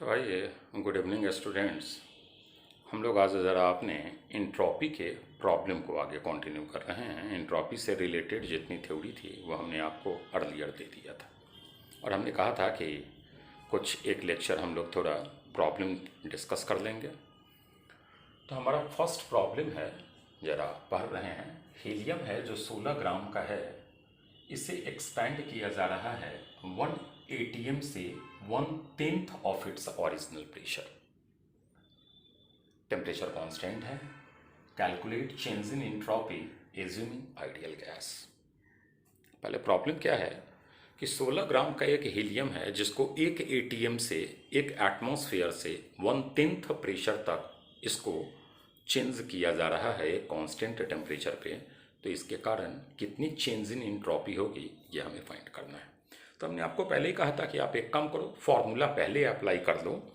तो आइए, good evening students. हम लोग आज ज़रा अपने इंट्रॉपी के प्रॉब्लम को आगे कंटिन्यू कर रहे हैं। इंट्रॉपी से रिलेटेड जितनी थ्योरी थी वो हमने आपको अर्लियर दे दिया था और हमने कहा था कि कुछ एक लेक्चर हम लोग थोड़ा प्रॉब्लम डिस्कस कर लेंगे। तो हमारा फर्स्ट प्रॉब्लम है, ज़रा पढ़ रहे हैं। हीलियम है जो 16 ग्राम का है, इसे एक्सपेंड किया जा रहा है 1 atm से 1/10 of its original pressure. Temperature constant है। Calculate change in entropy assuming ideal gas. पहले प्रॉब्लम क्या है कि 16 ग्राम का एक हीलियम है जिसको 1 atm से, एक एटमॉस्फेयर से 1/10 प्रेशर तक इसको चेंज किया जा रहा है कांस्टेंट टेम्परेचर पे। तो इसके कारण कितनी चेंज इन एंट्रोपी होगी ये हमें फाइंड करना है। तो हमने आपको पहले ही कहा था कि आप एक काम करो, फॉर्मूला पहले अप्लाई कर लो,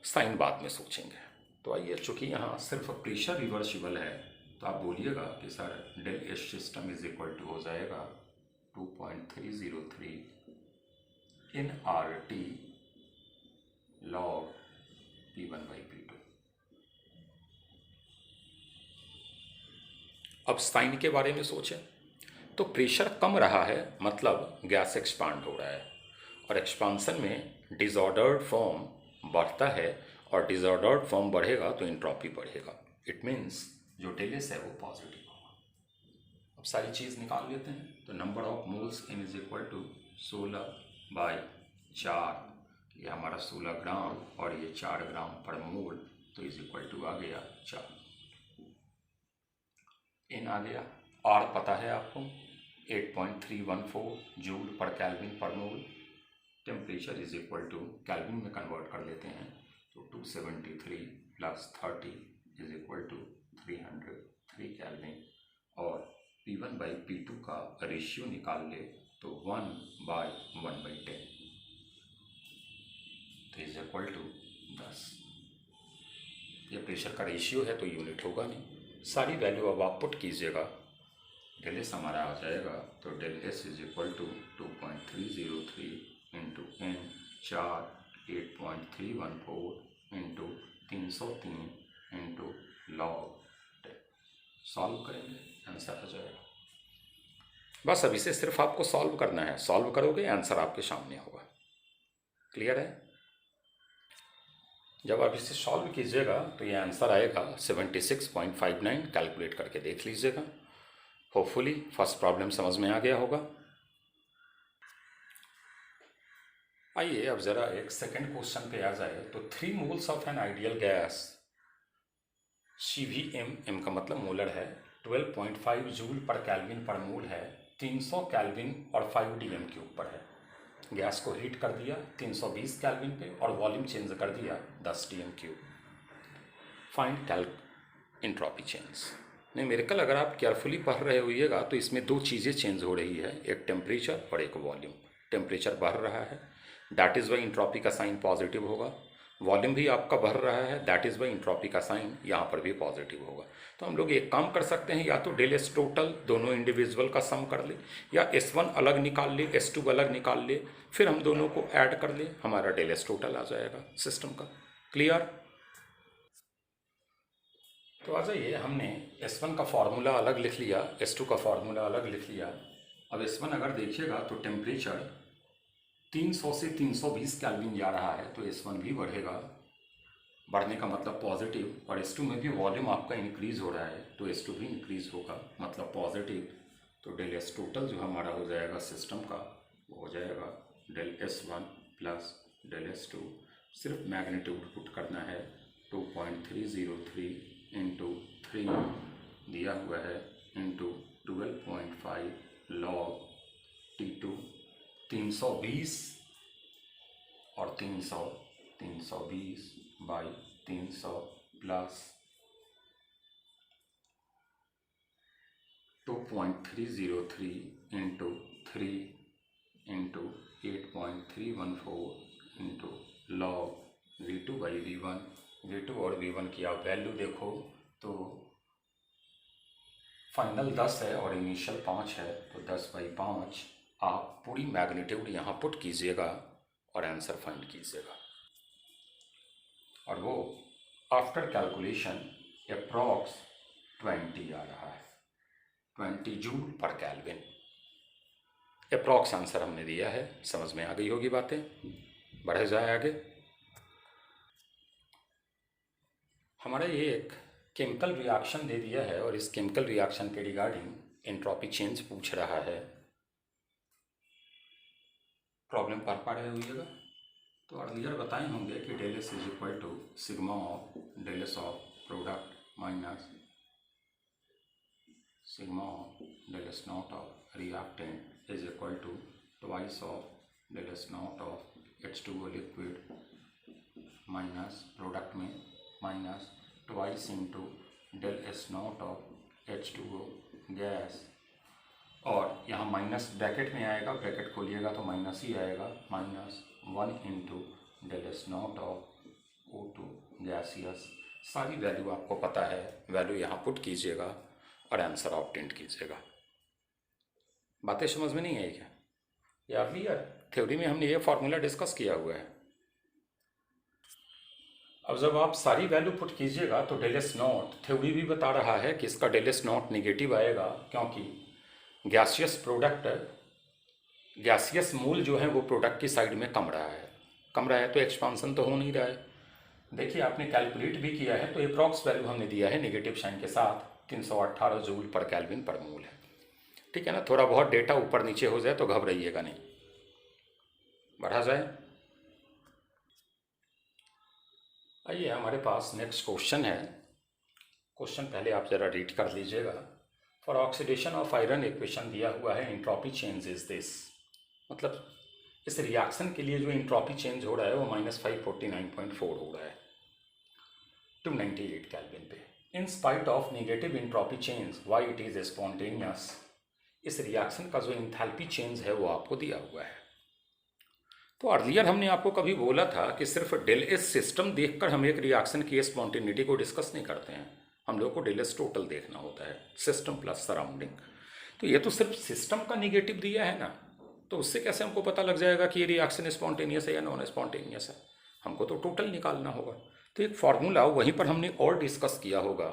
साइन बाद में सोचेंगे। तो आइए, चूंकि यहाँ सिर्फ प्रेशर रिवर्सिबल है तो आप बोलिएगा कि sir del H system is equal to हो जाएगा 2.303 इन आर टी लॉग P1/P2। अब साइन के बारे में सोचें तो प्रेशर कम रहा है, मतलब गैस एक्सपांड हो रहा है, और एक्सपांसन में डिसऑर्डर्ड फॉर्म बढ़ता है, और डिसऑर्डर्ड फॉर्म बढ़ेगा तो एंट्रोपी बढ़ेगा। इट मीन्स जो डेल एस है वो पॉजिटिव होगा। अब सारी चीज़ निकाल लेते हैं। तो number of moles in is equal to 16/4। ये हमारा 16 ग्राम और ये 4 ग्राम पर मोल, तो इज इक्वल टू आ गया 4। इन आ गया, आर पता है आपको 8.314 joule per Kelvin per mole. Temperature is equal to Kelvin में कन्वर्ट कर लेते हैं तो 273 + 30 इज इक्वल टू 303 केल्विन। और P1/P2 का रेशियो निकाल ले तो 1/1/10 तो इज इक्वल टू 10। ये प्रेशर का रेशियो है तो यूनिट होगा नहीं। सारी वैल्यू अब आप पुट कीजिएगा। डेल एस हमारा आ जाएगा, तो del S is equal to 2.303 into n 4 8.314 into 303 into log 10। Solve करेंगे, आंसर आ जाएगा। बस अब इसे सिर्फ आपको सॉल्व करना है। सॉल्व करोगे आंसर आपके सामने होगा। क्लियर है? जब आप इसे सॉल्व कीजिएगा तो ये आंसर आएगा 76.59। कैलकुलेट करके देख लीजिएगा। होपफुली फर्स्ट प्रॉब्लम समझ में आ गया होगा। आइए अब ज़रा एक सेकंड क्वेश्चन पे आ जाए। तो 3 moles of an ideal gas CVM, m का मतलब मोलर है, 12.5 जूल पर केल्विन पर मोल है, 300 केल्विन और 5 dm³ पर है। गैस को हीट कर दिया 320 केल्विन पे और वॉल्यूम चेंज कर दिया 10 dm³। Find entropy change. Numerical अगर आप केयरफुली पढ़ रहे होइएगा तो इसमें 2 चीज़ें चेंज हो रही है, एक टेम्परेचर और एक वॉल्यूम। टेम्परेचर बढ़ रहा है, दैट इज़ वाई एंट्रोपी का साइन पॉजिटिव होगा। वॉल्यूम भी आपका बढ़ रहा है, दैट इज़ वाई एंट्रोपी का साइन यहाँ पर भी पॉजिटिव होगा। तो हम लोग एक काम कर सकते हैं, या तो डेल एस टोटल दोनों इंडिविजुअल का सम कर ले, या S1 अलग निकाल ले, S2 अलग निकाल ले, फिर हम दोनों को ऐड कर ले, हमारा डेल एस टोटल आ जाएगा सिस्टम का। क्लियर? तो आ जाइए, हमने S1 का फार्मूला अलग लिख लिया, S2 का फार्मूला अलग लिख लिया। अब S1 अगर देखिएगा तो टेम्परेचर 300 से 320 केल्विन जा रहा है, तो S1 भी बढ़ेगा। बढ़ने का मतलब पॉजिटिव। और S2 में भी वॉल्यूम आपका इंक्रीज़ हो रहा है, तो S2 भी इंक्रीज़ होगा, मतलब पॉजिटिव। तो डेल एस टोटल जो हमारा हो जाएगा सिस्टम का, वो हो जाएगा del S1 plus del S2। सिर्फ मैग्नीट्यूड पुट करना है, 2.303 इंटू 3 दिया हुआ है इंटू 12.5 लॉग T2। 320 और 300, 320/300 plus 2.303 into 3 into 8.314 into log V2/V1। V2 और V1 की आप वैल्यू देखो तो फाइनल 10 है और इनिशियल 5 है, तो 10/5 आप पूरी मैग्नीट्यूड यहाँ पुट कीजिएगा और आंसर फाइंड कीजिएगा। और वो आफ्टर कैलकुलेशन अप्रॉक्स 20 आ रहा है, 20 joule per kelvin. Approx answer हमने दिया है, समझ में आ गई होगी बातें। बढ़े जाए आगे। हमारा ये एक केमिकल रिएक्शन दे दिया है और इस केमिकल रिएक्शन के रिगार्डिंग एंट्रोपी चेंज पूछ रहा है। प्रॉब्लम पढ़ पा रहे होइएगा। तो अर्लियर बताए होंगे कि del S is equal to sigma of del S of product minus sigma of del S not of reactant is equal to twice of del S not of H2O liquid minus product में minus twice into del S not of H2O gas, और यहाँ minus bracket में आएगा, bracket खोलिएगा तो minus ही आएगा, minus 1 into del S not of O2 gaseous. सारी value आपको पता है, वैल्यू यहाँ पुट कीजिएगा और आंसर ऑब्टेन कीजिएगा। बातें समझ में नहीं आई क्या? या भी यार थ्योरी में हमने ये फॉर्मूला डिस्कस किया हुआ है। अब जब आप सारी वैल्यू पुट कीजिएगा तो डेल एस नॉट, थ्योरी भी बता रहा है कि इसका डेल एस नॉट निगेटिव आएगा, क्योंकि गैसियस प्रोडक्ट, गैसियस मोल जो है वो प्रोडक्ट की साइड में कम रहा है तो एक्सपांसन तो हो नहीं रहा है। देखिए आपने कैलकुलेट भी किया है तो अप्रॉक्स वैल्यू हमने दिया है नेगेटिव साइन के साथ, 318 जूल पर केल्विन पर मोल है। ठीक है ना, थोड़ा बहुत डेटा ऊपर नीचे हो जाए तो घबराइएगा नहीं। बढ़ा जाए। आइए हमारे पास नेक्स्ट क्वेश्चन है। क्वेश्चन पहले आप ज़रा रीड कर लीजिएगा। For oxidation of iron equation दिया हुआ है, एंट्रोपी चेंज इज दिस, मतलब इस रिएक्शन के लिए जो एंट्रोपी चेंज हो रहा है वो -549.4 हो रहा है 298 केल्विन पे। In spite of negative entropy change why it is spontaneous. इस रिएक्शन का जो इंथैल्पी चेंज है वो आपको दिया हुआ है। तो अर्लियर हमने आपको कभी बोला था कि सिर्फ डेल एस सिस्टम देखकर हम एक रिएक्शन की स्पॉन्टेनिटी को डिस्कस नहीं करते हैं, हम लोग को डेल एस टोटल देखना होता है, सिस्टम प्लस सराउंडिंग। तो ये तो सिर्फ सिस्टम का निगेटिव दिया है ना, तो उससे कैसे हमको पता लग जाएगा कि ये रिएक्शन स्पॉन्टेनियस है या नॉन स्पॉन्टेनियस है? हमको तो टोटल निकालना होगा। तो एक फार्मूला वहीं पर हमने और डिस्कस किया होगा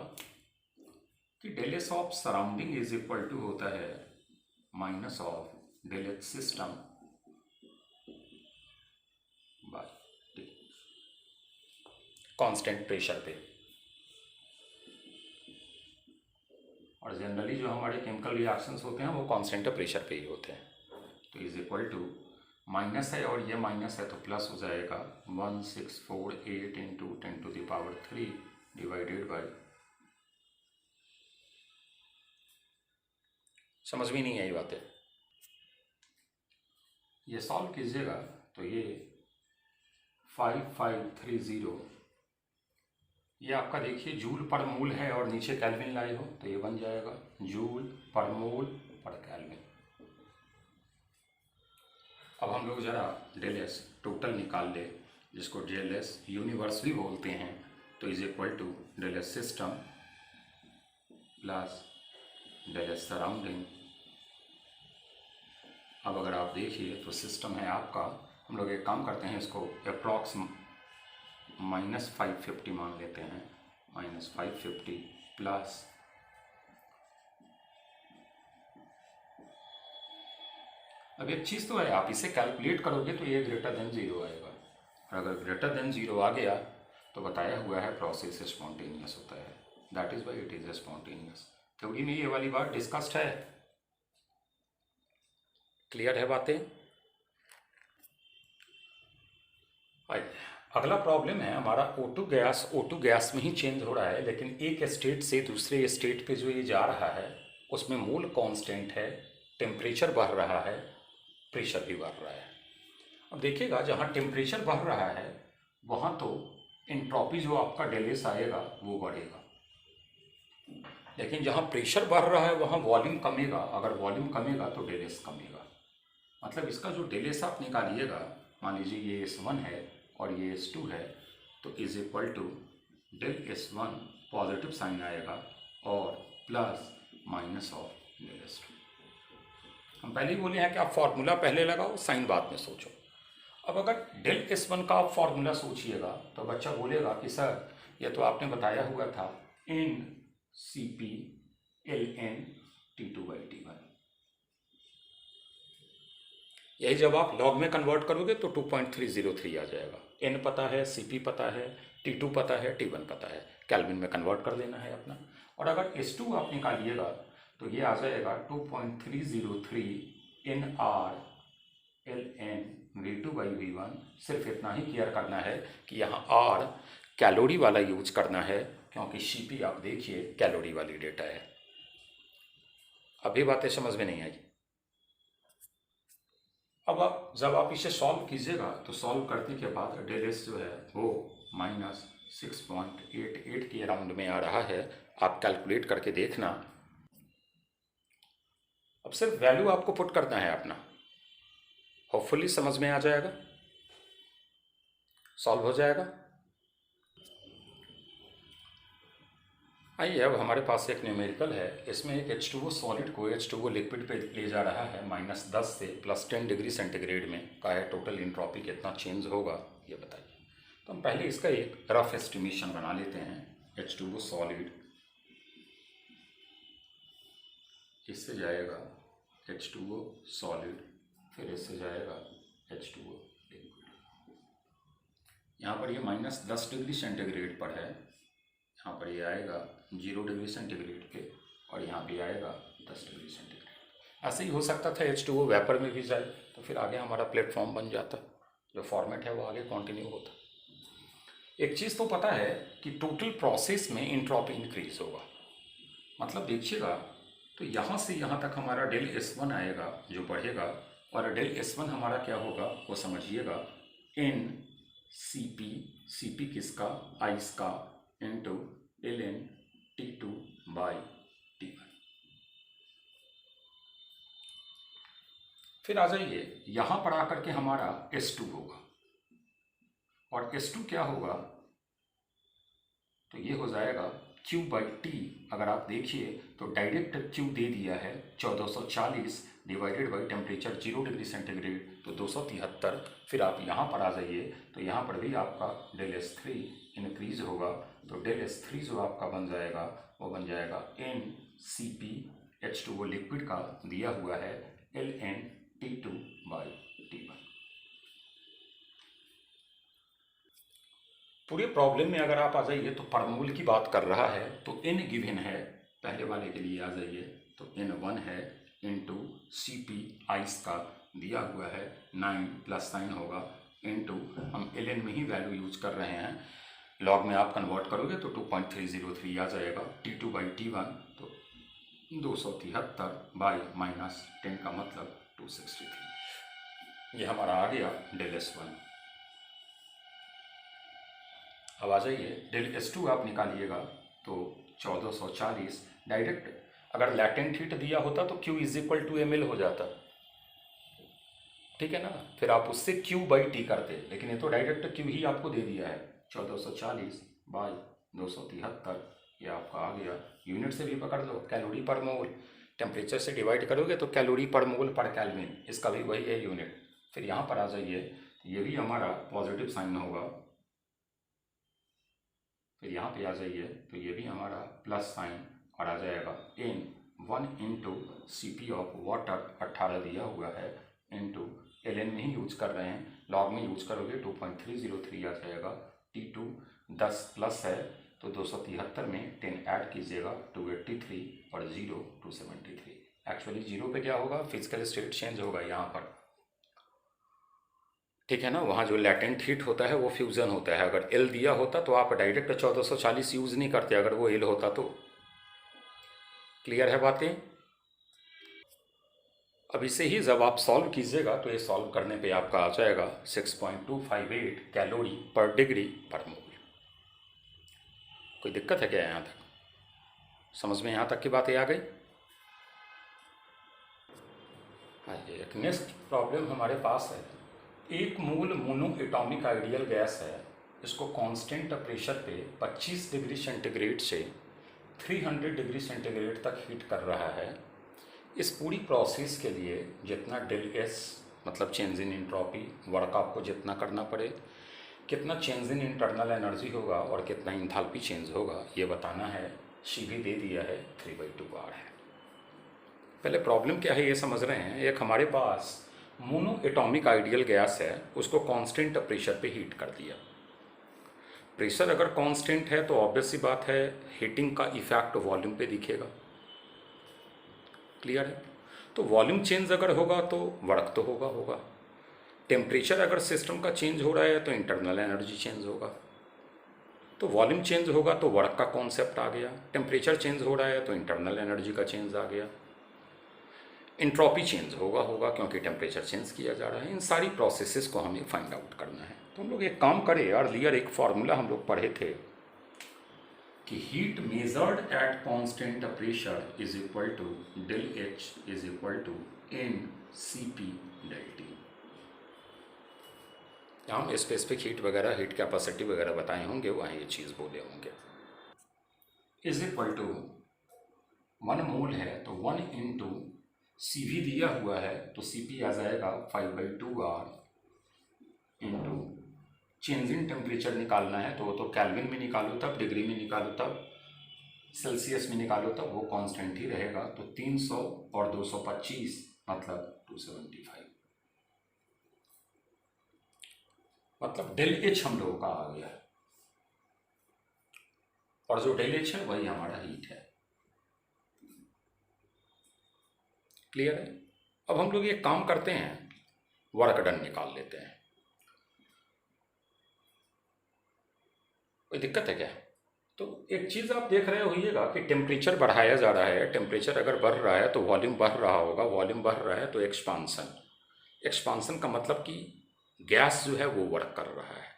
कि del S of surrounding is equal to होता है minus of del H system by T, constant pressure पे। और जनरली जो हमारे केमिकल रिएक्शंस होते हैं वो कांस्टेंट प्रेशर पे ही होते हैं। तो इज इक्वल टू माइनस है और ये माइनस है तो प्लस हो जाएगा 1648 इंटू 10⁻³ डिवाइडेड बाई, समझ में नहीं आई बातें। ये सॉल्व कीजिएगा तो ये 5530, ये आपका देखिए जूल पर मोल है और नीचे केल्विन लाए हो तो ये बन जाएगा जूल पर मोल पर केल्विन। अब हम लोग ज़रा डेल एस टोटल निकाल ले, जिसको डेल एस यूनिवर्स भी बोलते हैं। तो is equal to del S system plus del S surrounding. अब अगर आप देखिए तो सिस्टम है आपका, हम लोग एक काम करते हैं, इसको अप्रॉक्स -550 मान लेते हैं, -550 प्लस अब एक चीज़ तो है, आप इसे कैलकुलेट करोगे तो ये ग्रेटर देन 0 आएगा, और अगर ग्रेटर देन 0 आ गया तो बताया हुआ है प्रोसेस स्पॉन्टेनियस होता है, that is why it is spontaneous. Theory में ये वाली बात डिस्कस्ड है, क्लियर है बातें? अगला प्रॉब्लम है हमारा O2 गैस में ही चेंज हो रहा है, लेकिन एक स्टेट से दूसरे स्टेट पे जो ये जा रहा है उसमें मोल कांस्टेंट है, टेम्परेचर बढ़ रहा है, प्रेशर भी बढ़ रहा है। अब देखिएगा जहाँ टेम्परेचर बढ़ रहा है वहाँ तो एंट्रोपी जो आपका डेल एस आएगा वो बढ़ेगा, लेकिन जहाँ प्रेशर बढ़ रहा है वहाँ वॉल्यूम कमेगा, अगर वॉल्यूम कमेगा तो डेल एस कमेगा। मतलब इसका जो डेल एस आप निकालिएगा, मान लीजिए ये S1 है और ये S2 है, तो is equal to del S1 positive sign आएगा और plus minus of del S2। हम पहले ही बोले हैं कि आप फॉर्मूला पहले लगाओ, साइन बाद में सोचो। अब अगर डेल S1 का आप फॉर्मूला सोचिएगा तो बच्चा बोलेगा कि सर ये तो आपने बताया हुआ था इन CP ln T2/T1। यही जब आप लॉग में कन्वर्ट करोगे तो 2.303 आ जाएगा। n पता है, CP पता है, T2 पता है, T1 पता है, केल्विन में कन्वर्ट कर देना है अपना। और अगर S2 आप निकालिएगा तो ये आ जाएगा 2.303 in R ln V2/V1। सिर्फ इतना ही क्लियर करना है कि यहाँ R कैलोरी वाला यूज करना है, क्योंकि CP आप देखिए कैलोरी वाली डेटा है। अभी बातें समझ में नहीं आई। अब आप जब आप इसे सॉल्व कीजिएगा तो सॉल्व करने के बाद डेल S जो है वो -6.88 के अराउंड में आ रहा है। आप कैलकुलेट करके देखना। अब सिर्फ वैल्यू आपको पुट करना है अपना, होपफुली समझ में आ जाएगा, सॉल्व हो जाएगा। आइए, अब हमारे पास एक न्यूमेरिकल है। इसमें एक H2O सॉलिड को H2O लिक्विड पे ले जा रहा है -10 से +10 डिग्री सेंटीग्रेड में का है। टोटल इंट्रॉपी कितना चेंज होगा ये बताइए। तो हम पहले इसका एक रफ एस्टिमेशन बना लेते हैं। H2O सॉलिड, इससे जाएगा H2O सॉलिड, फिर इससे जाएगा H2O लिक्विड। यहाँ पर ये -10 डिग्री सेंटीग्रेड पर है, यहाँ पर ये आएगा 0 डिग्री सेंटीग्रेड पे, और यहाँ पे आएगा 10 डिग्री सेंटीग्रेड। ऐसे ही हो सकता था H2O वेपर में भी जाए, तो फिर आगे हमारा प्लेटफॉर्म बन जाता, जो फॉर्मेट है वो आगे कंटिन्यू होता। एक चीज़ तो पता है कि टोटल प्रोसेस में इंट्रॉपी इंक्रीज होगा। मतलब देखिएगा तो यहाँ से यहाँ तक हमारा डेल S1 आएगा जो बढ़ेगा, और डेल S1 हमारा क्या होगा वो समझिएगा, इन CP किसका, आइस का, इंटू ln T2/T1। फिर आ जाइए यहाँ पर आकर के हमारा S2 होगा, और S2 क्या होगा, तो ये हो जाएगा Q/T। अगर आप देखिए तो डायरेक्ट Q दे दिया है 1440 divided by temperature 0 degree centigrade, तो 273। फिर आप यहाँ पर आ जाइए तो यहाँ पर भी आपका डेल S3 इंक्रीज होगा, तो डेल S3 जो आपका बन जाएगा वो बन जाएगा इन CP H2O लिक्विड का दिया हुआ है ln T2/T1। पूरे प्रॉब्लम में अगर आप आ जाइए तो परमोल की बात कर रहा है, तो n गिवन है। पहले वाले के लिए आ जाइए तो n1 है इंटू CP आइस का दिया हुआ है 9 + साइन होगा, इंटू हम ln में ही वैल्यू यूज कर रहे हैं, लॉग में आप कन्वर्ट करोगे तो 2.303 आ जाएगा। T2/T1 तो 273 -10 का मतलब 263। ये हमारा आ गया डेल S1। अब आ जाइए डेल S2 आप निकालिएगा तो 1440 डायरेक्ट, अगर लैटेंट हीट दिया होता तो Q = ml हो जाता, ठीक है ना। फिर आप उससे Q/T करते, लेकिन ये तो डायरेक्ट Q ही आपको दे दिया है 1440 / 273। ये आपका आ गया। यूनिट से भी पकड़ लो, कैलोरी पर मोल। टेम्परेचर से डिवाइड करोगे तो कैलोरी पर मोल पर केल्विन, इसका भी वही है यूनिट। फिर यहाँ पर आ जाइए, ये भी हमारा पॉजिटिव साइन होगा। फिर यहाँ पे आ जाइए तो ये भी हमारा प्लस साइन, और आ जाएगा इन 1 इंटू CP ऑफ वाटर 18 दिया हुआ है, इंटू ln में ही यूज कर रहे हैं, लॉग में यूज करोगे 2.303 आ जाएगा। T2 10 प्लस है तो 273 में 10 ऐड कीजिएगा 283, और 0 273। एक्चुअली 0 पे क्या होगा, फिजिकल स्टेट चेंज होगा यहाँ पर, ठीक है ना। वहाँ जो लैटेंट हीट होता है वो फ्यूज़न होता है। अगर L दिया होता तो आप डायरेक्ट 1440 यूज़ नहीं करते, अगर वो L होता तो। क्लियर है बातें। अब इसे ही जब आप सॉल्व कीजिएगा तो ये सॉल्व करने पे आपका आ जाएगा 6.258 कैलोरी पर डिग्री पर मोल। कोई दिक्कत है क्या यहाँ तक? समझ में यहाँ तक की बातें आ गई? हाँ, एक नेक्स्ट प्रॉब्लम हमारे पास है। एक मूल मोनो एटॉमिक आइडियल गैस है, इसको कांस्टेंट प्रेशर पे 25 डिग्री सेंटीग्रेड से 300 डिग्री सेंटीग्रेड तक हीट कर रहा है। इस पूरी प्रोसेस के लिए जितना डेल S मतलब चेंज इन एंट्रोपी, वर्क आपको जितना करना पड़े, कितना चेंज इन इंटरनल एनर्जी होगा और कितना इंथैल्पी चेंज होगा, ये बताना है। सी भी दे दिया है, 3/2 है। पहले प्रॉब्लम क्या है ये समझ रहे हैं। एक हमारे पास मोनो एटॉमिक आइडियल गैस है, उसको कांस्टेंट प्रेशर पे हीट कर दिया। प्रेशर अगर कांस्टेंट है तो ऑब्वियस सी बात है हीटिंग का इफेक्ट वॉल्यूम पे दिखेगा। क्लियर है? तो वॉल्यूम चेंज अगर होगा तो वर्क तो होगा। टेम्परेचर अगर सिस्टम का चेंज हो रहा है तो इंटरनल एनर्जी चेंज होगा। तो वॉल्यूम चेंज होगा तो वर्क का कॉन्सेप्ट आ गया। टेम्परेचर चेंज हो रहा है तो इंटरनल एनर्जी का चेंज आ गया। इंट्रोपी चेंज होगा क्योंकि टेम्परेचर चेंज किया जा रहा है। इन सारी प्रोसेसेस को हमें फाइंड आउट करना है। तो हम लोग एक काम करें, अर्लियर एक फार्मूला हम लोग पढ़े थे कि heat measured at constant pressure is equal to del H is equal to N C P del T. हम स्पेसिफिक हीट वगैरह, हीट कैपेसिटी वगैरह बताए होंगे, वहाँ ये चीज़ बोले होंगे। इज इक्वल टू 1 मोल है तो 1 इंटू सी भी दिया हुआ है तो सी पी आ जाएगा 5/2R into change in temperature निकालना है तो केल्विन में निकालो तब, डिग्री में निकालो तब, सेल्सियस में निकालो तब, वो कांस्टेंट ही रहेगा। तो 300 और 225 मतलब 275, मतलब डेल एच हम लोगों का आ गया। और जो डेल एच है वही हमारा हीट है। क्लियर है? अब हम लोग ये काम करते हैं, वर्क डन निकाल लेते हैं। कोई दिक्कत है क्या? तो एक चीज़ आप देख रहे होइएगा कि टेम्परेचर बढ़ाया जा रहा है। टेम्परेचर अगर बढ़ रहा है तो वॉल्यूम बढ़ रहा होगा, वॉल्यूम बढ़ रहा है तो एक्सपांसन। एक्सपांसन का मतलब कि गैस जो है वो वर्क कर रहा है,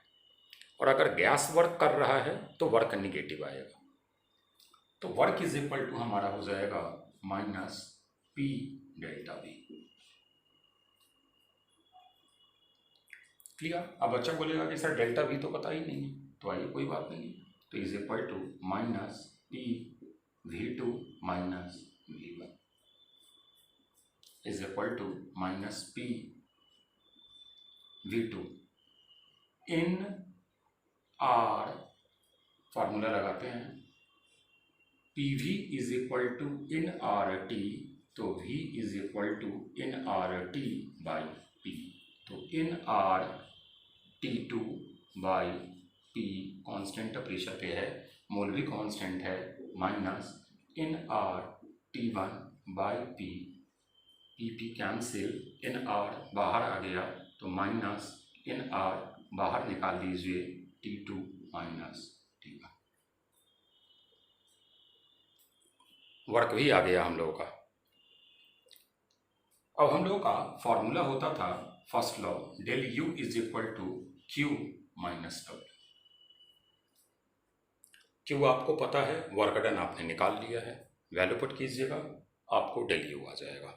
और अगर गैस वर्क कर रहा है तो वर्क निगेटिव आएगा। तो वर्क इज इक्वल टू हमारा हो जाएगा minus P delta we. Clear? अब बच्चा बोलेगा कि सर डेल्टा वी तो पता ही नहीं है, तो आइए कोई बात नहीं, तो is equal to minus P V2 minus V1 is equal to minus P V2 N R. Formula लगाते हैं, PV is equal to N R T, तो V is equal to N R T by P. तो N R T2 by P constant pressure पे है, mole भी constant है, minus N R T1 by P, P cancel, N R बाहर आ गया तो माइनस इन आर बाहर निकाल दीजिए, T2 माइनस T1। वर्क भी आ गया हम लोगों का। अब हम लोगों का फॉर्मूला होता था first law, del U is equal to Q minus W। Q आपको पता है, वर्क डन आपने निकाल लिया है, वैल्यू पुट कीजिएगा, आपको डेल U आ जाएगा।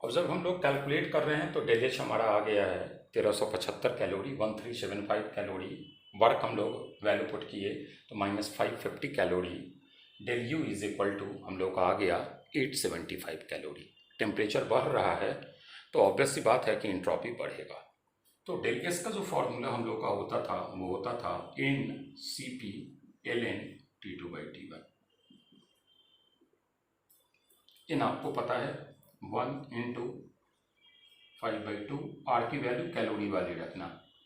अब जब हम लोग कैलकुलेट कर रहे हैं तो डेल एच हमारा आ गया है 1375 कैलोरी, 1375 कैलोरी। वर्क हम लोग वैल्यू पुट किए तो minus 550 calorie. Del U is equal to हम लोग का आ गया 875 कैलोरी। टेम्परेचर बढ़ रहा है तो ऑब्वियस सी बात है कि इंट्रॉपी बढ़ेगा। तो डेल एस का जो फॉर्मूला हम लोग का होता था वो होता था N C P L N T2 by T1। इन आपको पता है 1 इंटू 5/2, आर की वैल्यू कैलोरी वाली रखना,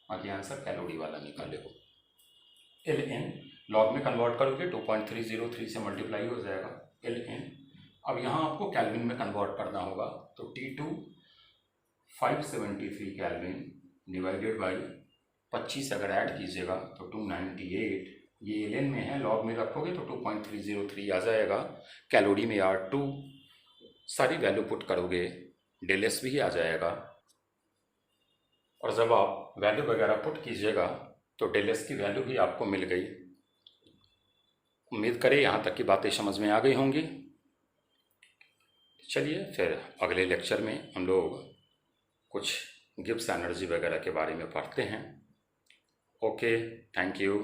बाकी आंसर कैलोरी वाला निकाले हो। एल एन लॉग में कन्वर्ट करोगे 2.303 से मल्टीप्लाई हो जाएगा एल एन। अब यहाँ आपको कैल्विन में कन्वर्ट करना होगा तो T2 573 कैल्विन डिवाइडेड बाई 25 अगर ऐड कीजिएगा तो 298। ये एल एन में है, लॉग में रखोगे तो 2.303 आ जाएगा। कैलोरी में R2 सारी वैल्यू पुट करोगे, डेल एस भी आ जाएगा। और जब आप वैल्यू वगैरह पुट कीजिएगा तो डेल एस की वैल्यू भी आपको मिल गई। उम्मीद करें यहाँ तक की बातें समझ में आ गई होंगी। चलिए फिर अगले लेक्चर में हम लोग कुछ गिब्स एनर्जी वगैरह के बारे में पढ़ते हैं। Okay, thank you.